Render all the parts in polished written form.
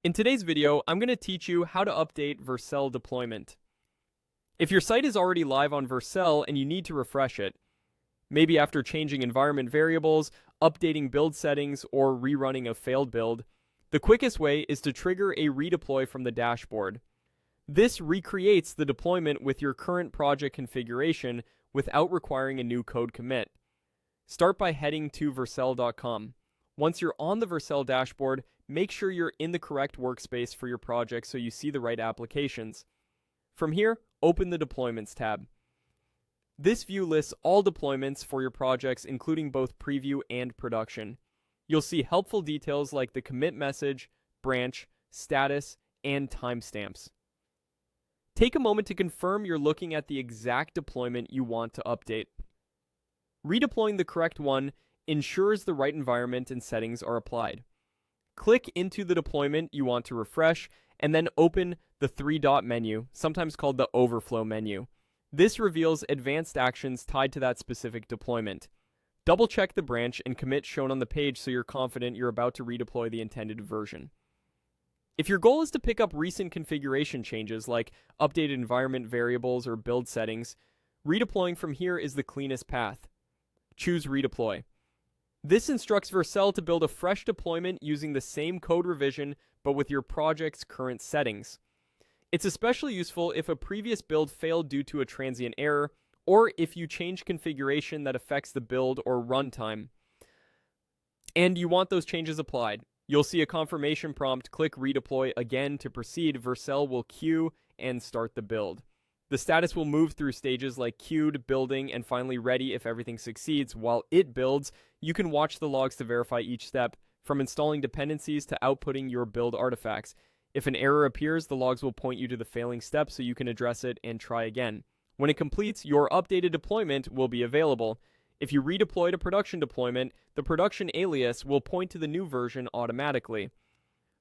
In today's video, I'm going to teach you how to update Vercel deployment. If your site is already live on Vercel and you need to refresh it, maybe after changing environment variables, updating build settings, or rerunning a failed build, the quickest way is to trigger a redeploy from the dashboard. This recreates the deployment with your current project configuration without requiring a new code commit. Start by heading to vercel.com. Once you're on the Vercel dashboard, make sure you're in the correct workspace for your project so you see the right applications. From here, open the Deployments tab. This view lists all deployments for your projects, including both preview and production. You'll see helpful details like the commit message, branch, status, and timestamps. Take a moment to confirm you're looking at the exact deployment you want to update. Redeploying the correct one ensures the right environment and settings are applied. Click into the deployment you want to refresh, and then open the three-dot menu, sometimes called the overflow menu. This reveals advanced actions tied to that specific deployment. Double-check the branch and commit shown on the page so you're confident you're about to redeploy the intended version. If your goal is to pick up recent configuration changes like updated environment variables or build settings, redeploying from here is the cleanest path. Choose Redeploy. This instructs Vercel to build a fresh deployment using the same code revision but with your project's current settings. It's especially useful if a previous build failed due to a transient error or if you change configuration that affects the build or runtime and you want those changes applied. You'll see a confirmation prompt. Click Redeploy again to proceed. Vercel will queue and start the build. The status will move through stages like queued, building, and finally ready if everything succeeds. While it builds, you can watch the logs to verify each step, from installing dependencies to outputting your build artifacts. If an error appears, the logs will point you to the failing step so you can address it and try again. When it completes, your updated deployment will be available. If you redeploy to production deployment, the production alias will point to the new version automatically.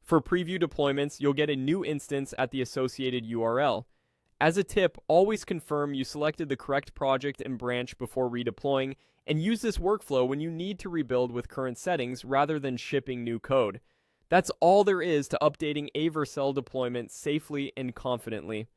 For preview deployments, you'll get a new instance at the associated URL. As a tip, always confirm you selected the correct project and branch before redeploying, and use this workflow when you need to rebuild with current settings rather than shipping new code. That's all there is to updating a Vercel deployment safely and confidently.